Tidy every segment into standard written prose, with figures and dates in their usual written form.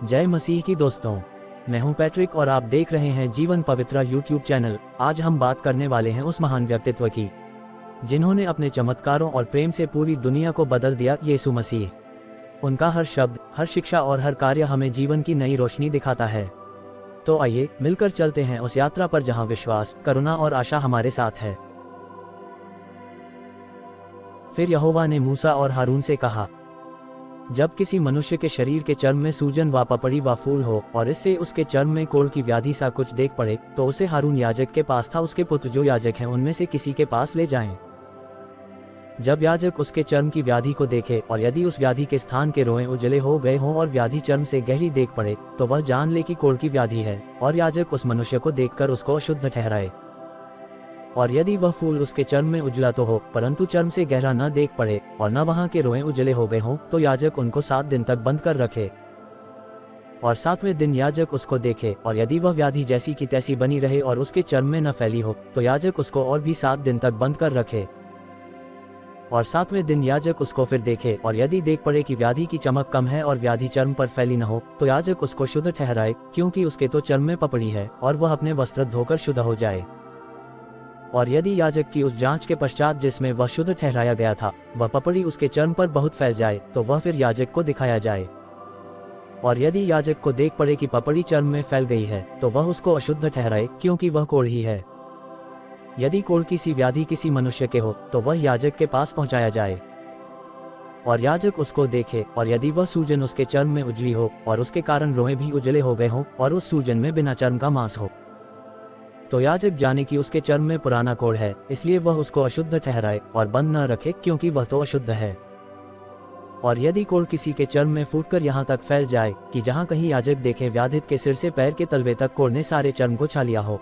जय मसीह की दोस्तों, मैं हूं पैट्रिक और आप देख रहे हैं जीवन पवित्रा यूट्यूब चैनल। आज हम बात करने वाले हैं उस महान व्यक्तित्व की जिन्होंने अपने चमत्कारों और प्रेम से पूरी दुनिया को बदल दिया, यीशु मसीह। उनका हर शब्द, हर शिक्षा और हर कार्य हमें जीवन की नई रोशनी दिखाता है। तो आइए मिलकर चलते हैं उस यात्रा पर जहां विश्वास, करुणा और आशा हमारे साथ है। फिर यहोवा ने मूसा और हारून से कहा, जब किसी मनुष्य के शरीर के चर्म में सूजन व पपड़ी व फूल हो और इससे उसके चर्म में कोढ़ की व्याधि सा कुछ देख पड़े, तो उसे हारून याजक के पास था उसके पुत्र जो याजक हैं उनमें से किसी के पास ले जाएं। जब याजक उसके चर्म की व्याधि को देखे और यदि उस व्याधि के स्थान के रोएं उजले हो गए हों और व्याधि चर्म से गहरी देख पड़े, तो वह जान ले कि कोढ़ की व्याधि है, और याजक उस मनुष्य को देखकर उसको अशुद्ध ठहराए। और यदि वह फूल उसके चर्म में उजला तो हो, परंतु चर्म से गहरा न देख पड़े और न वहां के रोएं उजले हो गए हों, तो याजक उनको 7 दिन तक बंद कर रखे। और 7वें दिन याजक उसको देखे, और यदि वह व्याधि जैसी की तैसी बनी रहे और उसके चर्म में न फैली हो, तो याजक उसको और भी 7 दिन तक बंद कर रखे। और 7वें दिन याजक उसको फिर देखे, और यदि देख पड़े कि व्याधि की चमक कम है और व्याधि चर्म पर फैली न हो, तो याजक उसको शुद्ध ठहराए, क्योंकि उसके तो चर्म में पपड़ी है, और वह अपने वस्त्र धोकर शुद्ध हो जाए। और यदि याजक की उस जांच के पश्चात जिसमें वह शुद्ध ठहराया गया था, वह पपड़ी उसके चर्म पर बहुत फैल जाए, तो वह फिर याजक को दिखाया जाए। और यदि याजक को देख पड़े कि पपड़ी चर्म में फैल गई है, तो वह उसको अशुद्ध ठहराए, क्योंकि वह कोढ़ ही है। यदि कोढ़ की सी व्याधि किसी मनुष्य के हो, तो वह याजक के पास पहुंचाया जाए। और याजक उसको देखे, और यदि वह सूजन उसके चर्म में उजली हो और उसके कारण रोएं भी उजले हो गए हों और उस सूजन में बिना चर्म का मांस हो, तो याजक जाने कि उसके चर्म में पुराना कोढ़ है, इसलिए वह उसको अशुद्ध ठहराए और बंद न रखे, क्योंकि वह तो अशुद्ध है। और यदि कोढ़ किसी के चर्म में फूटकर यहाँ तक फैल जाए कि जहाँ कहीं याजक देखे व्याधित के सिर से पैर के तलवे तक कोढ़ ने सारे चर्म को छा लिया हो,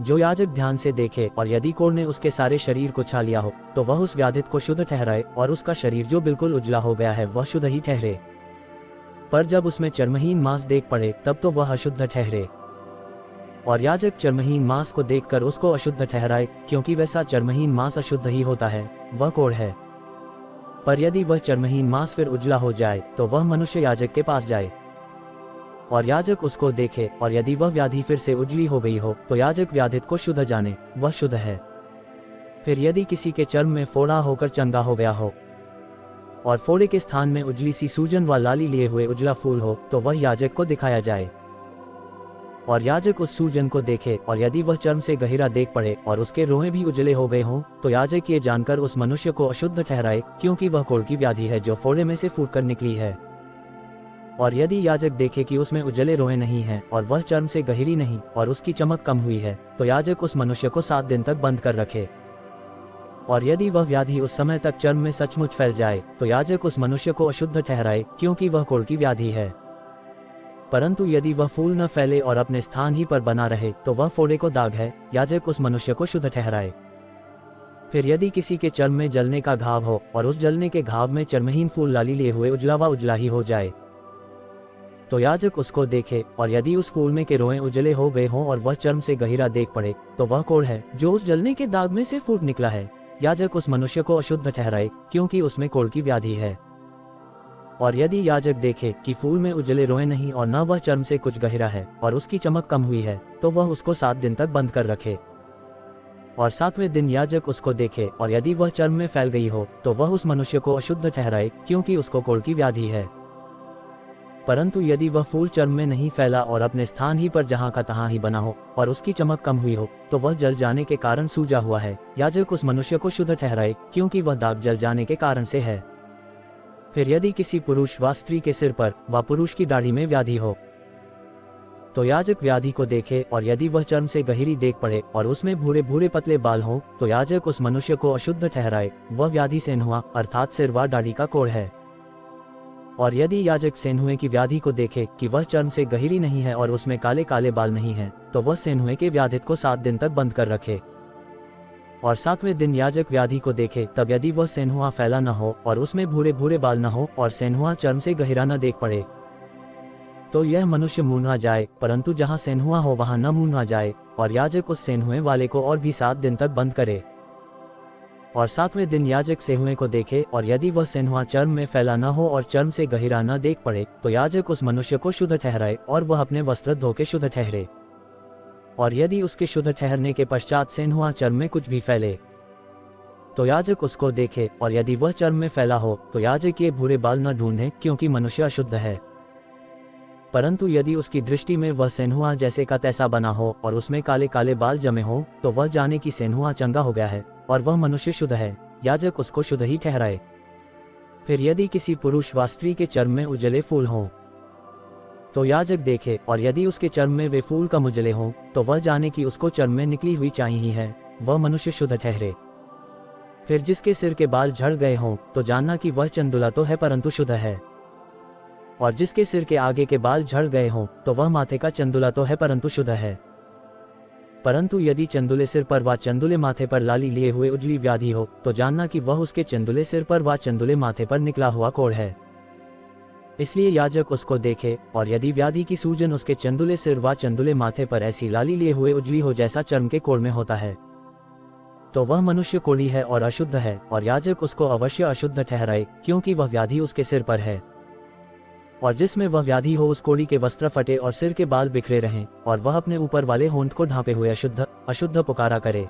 जो याजक ध्यान से देखे, और यदि कोढ़ ने उसके सारे शरीर को छा लिया हो, तो वह उस व्याधित को शुद्ध ठहराए, और उसका शरीर जो बिल्कुल उजला हो गया है वह शुद्ध ही ठहरे। पर जब उसमें चर्महीन मांस देख पड़े, तब तो वह अशुद्ध ठहरे। और याजक चर्महीन मांस को देखकर उसको अशुद्ध ठहराए, क्योंकि वैसा चर्महीन मांस अशुद्ध ही होता है, वह कोढ़ है। पर यदि वह चर्महीन मांस फिर उजला हो जाए, तो वह मनुष्य याजक के पास जाए। और याजक उसको देखे, और यदि वह व्याधि फिर से उजली हो गई हो, तो याजक व्याधित को शुद्ध जाने, वह शुद्ध है। फिर यदि किसी के चर्म में फोड़ा होकर चंगा हो गया हो और फोड़े के स्थान में उजली सी सूजन व लाली लिए हुए उजला फूल हो, तो वह याजक को दिखाया जाए। और याजक उस सूजन को देखे, और यदि वह चर्म से गहरा देख पड़े और उसके रोएं भी उजले हो गए हों, तो याजक ये जानकर उस मनुष्य को अशुद्ध ठहराए, क्योंकि वह कोढ़ की व्याधि है जो फोड़े में से फूटकर निकली है। और यदि याजक देखे कि उसमें उजले रोएं नहीं हैं और वह चर्म से गहरी नहीं और उसकी चमक कम हुई है, तो याजक उस मनुष्य को 7 दिन तक बंद कर रखे। और यदि वह व्याधि उस समय तक चर्म में सचमुच फैल जाए, तो याजक उस मनुष्य को अशुद्ध ठहराए, क्योंकि वह कोढ़ की व्याधि है। परंतु यदि वह फूल न फैले और अपने स्थान ही पर बना रहे, तो वह फोड़े को दाग है, याजक उस मनुष्य को शुद्ध ठहराए। फिर यदि किसी के चर्म में जलने का घाव हो और उस जलने के घाव में चर्महीन फूल लाली लिए हुए उजला व उजला ही हो जाए, तो याजक उसको देखे, और यदि उस फूल में के रोएं उजले हो गए हों और वह चर्म से गहरा देख पड़े, तो वह कोढ़ है जो उस जलने के दाग में से फूट निकला है। याजक उस मनुष्य को अशुद्ध ठहराए, क्योंकि उसमें कोढ़ की व्याधि है। और यदि याजक देखे कि फूल में उजले रोएं नहीं और न वह चर्म से कुछ गहरा है और उसकी चमक कम हुई है, तो वह उसको 7 दिन तक बंद कर रखे। और 7वें दिन याजक उसको देखे, और यदि वह चर्म में फैल गई हो, तो वह उस मनुष्य को अशुद्ध ठहराए, क्योंकि उसको कोढ़ की व्याधि है। परंतु यदि वह फूल चर्म में नहीं फैला और अपने स्थान ही पर जहाँ का तहाँ ही बना हो और उसकी चमक कम हुई हो, तो वह जल जाने के कारण सूजा हुआ है, याजक उस मनुष्य को शुद्ध ठहराए, क्योंकि वह दाग जल जाने के कारण से है। फिर यदि किसी पुरुष व स्त्री के सिर पर व पुरुष की दाढ़ी में व्याधि हो, तो याजक व्याधि को देखे, और यदि वह चर्म से गहरी देख पड़े और उसमें भूरे भूरे पतले बाल हों, तो याजक उस मनुष्य को अशुद्ध ठहराए, वह व्याधि सेंहुआ अर्थात सिर व दाढ़ी का कोढ़ है। और यदि याजक सेंहुए की व्याधि को देखे कि वह चर्म से गहरी नहीं है और उसमें काले काले बाल नहीं हैं, तो वह सेंहुए के व्याधित को 7 दिन तक बंद कर रखे। और 7वें दिन याजक व्याधि को देखे, तब यदि वह सेंहुआ फैला न हो और उसमें भूरे भूरे बाल न हो और सेंहुआ चर्म से गहरा न देख पड़े, तो यह मनुष्य मुंना जाए, परंतु जहाँ सेंहुआ हो वहाँ न मुंना जाए, और याजक उस सेंहुए वाले को और भी 7 दिन तक बंद करे। और 7वें दिन याजक सेंहुएं को देखे, और यदि वह सेंहुआ चर्म में फैला न हो और चर्म से गहिरा न देख पड़े, तो याजक उस मनुष्य को शुद्ध ठहराए और वह अपने वस्त्र धो के शुद्ध ठहरे। और यदि उसके शुद्ध ठहरने के पश्चात सेंहुआ चर्म में कुछ भी फैले, तो याजक उसको देखे, और यदि वह चर्म में फैला हो तो याजक ये भूरे बाल न ढूंढे, क्योंकि मनुष्य अशुद्ध है। परंतु यदि उसकी दृष्टि में वह सेंहुआ जैसे का तैसा बना हो और उसमें काले काले बाल जमे हो, तो वह जाने की सेंहुआ चंगा हो गया है और वह मनुष्य शुद्ध है, याजक उसको शुद्ध ही ठहराए। फिर यदि किसी पुरुष व स्त्री के चर्म में उजले फूल हों, तो याजक देखे, और यदि उसके चर्म में वे फूल कम उजले हों, तो वह जाने की उसको चर्म में निकली हुई चाई ही है, वह मनुष्य शुद्ध ठहरे। फिर जिसके सिर के बाल झड़ गए हों, तो जानना कि वह चंदुला तो है परंतु शुद्ध है। और जिसके सिर के आगे के बाल झड़ गए हों, तो वह माथे का चंदुला तो है परंतु शुद्ध है। परंतु यदि चंदुले सिर पर व चंदुले माथे पर लाली लिए हुए उजली व्याधि हो, तो जानना कि वह उसके चंदुले सिर पर व चंदुले माथे पर निकला हुआ कोढ़ है। इसलिए याजक उसको देखे, और यदि व्याधि की सूजन उसके चंदुले सिर व चंदुले माथे पर ऐसी लाली लिए हुए उजली हो जैसा चर्म के कोढ़ में होता है, तो वह मनुष्य कोढ़ी है और अशुद्ध है, और याजक उसको अवश्य अशुद्ध ठहराए, क्योंकि वह व्याधि उसके सिर पर है। और जिसमें वह व्याधि हो उस कोढ़ी के वस्त्र फटे और सिर के बाल बिखरे रहें, और वह अपने ऊपर वाले होंठ को ढांपे हुए अशुद्ध अशुद्ध पुकारा करे।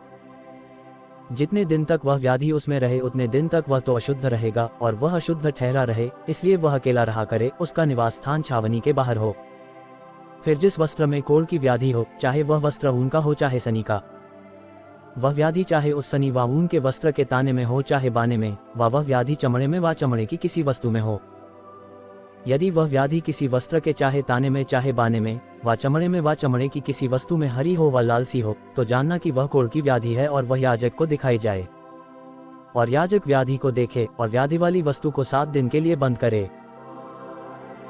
जितने दिन तक वह व्याधि उसमें रहे उतने दिन तक वह तो अशुद्ध रहेगा, और वह अशुद्ध ठहरा रहे, इसलिए वह अकेला रहा करे, उसका निवास स्थान छावनी के बाहर हो। फिर जिस वस्त्र में कोढ़ की व्याधि हो, चाहे वह वस्त्र ऊन का हो चाहे सनी का, वह व्याधि चाहे उस सनी व ऊन के वस्त्र के ताने में हो चाहे बाने में, वह व्याधि चमड़े में व चमड़े की किसी वस्तु में हो। यदि वह व्याधि किसी वस्त्र के चाहे ताने में चाहे बाने में व चमड़े में व चमड़े की किसी वस्तु में हरी हो व लाल सी हो, तो जानना कि वह कोढ़ की व्याधि है और वह याजक को दिखाई जाए। और याजक व्याधि को देखे और व्याधि वाली वस्तु को 7 दिन के लिए बंद करे।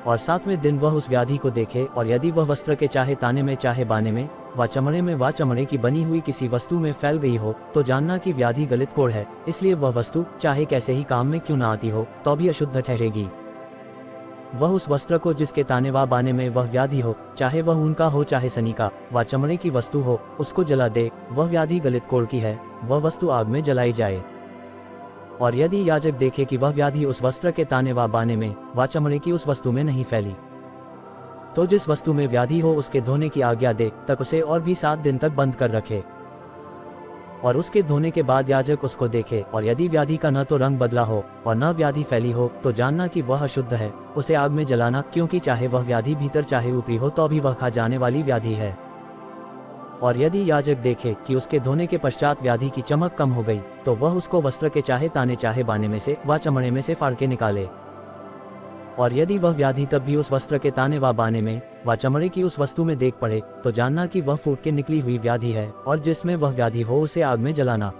और 7वें दिन वह उस व्याधि को देखे, और यदि वह वस्त्र के चाहे ताने में चाहे बाने में व चमड़े में व चमड़े की बनी हुई किसी वस्तु में फैल गई हो, तो जानना कि व्याधि गलित कोढ़ है, इसलिए वह वस्तु चाहे कैसे ही काम में क्यों न आती हो, तो भी अशुद्ध ठहरेगी। वह उस वस्त्र को जिसके ताने व बाने में वह व्याधि हो, चाहे वह ऊन का हो चाहे सनी का व चमड़े की वस्तु हो, उसको जला दे, वह व्याधि गलित कोढ़ की है, वह वस्तु आग में जलाई जाए। और यदि याजक देखे कि वह व्याधि उस वस्त्र के ताने व बाने में व चमड़े की उस वस्तु में नहीं फैली, तो जिस वस्तु में व्याधि हो उसके धोने की आज्ञा दे, तक उसे और भी 7 दिन तक बंद कर रखे। और उसके धोने के बाद याजक उसको देखे, और यदि व्याधि का न तो रंग बदला हो और न व्याधि फैली हो, तो जानना कि वह अशुद्ध है, उसे आग में जलाना, क्योंकि चाहे वह व्याधि भीतर चाहे ऊपरी हो, तो भी वह खा जाने वाली व्याधि है। और यदि याजक देखे कि उसके धोने के पश्चात व्याधि की चमक कम हो गई, तो वह उसको वस्त्र के चाहे ताने चाहे बाने में से व चमड़े में से फाड़ के निकाले। और यदि वह व्याधि तब भी उस वस्त्र के ताने व बाने में व चमड़े की उस वस्तु में देख पड़े, तो जानना कि वह फूट के निकली हुई व्याधि है, और जिसमें वह व्याधि हो उसे आग में जलाना।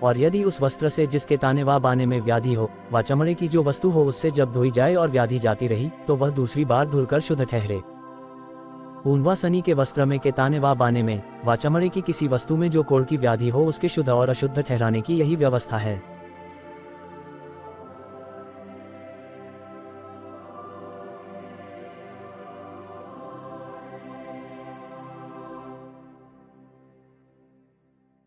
और यदि उस वस्त्र से जिसके ताने व बाने में व्याधि हो व चमड़े की जो वस्तु हो उससे जब धोई जाए और व्याधि जाती रही, तो वह दूसरी बार धुलकर शुद्ध ठहरे। ऊन व सनी के वस्त्र में के ताने व बाने में व चमड़े की किसी वस्तु में जो कोढ़ की व्याधि हो उसके शुद्ध और अशुद्ध ठहराने की यही व्यवस्था है।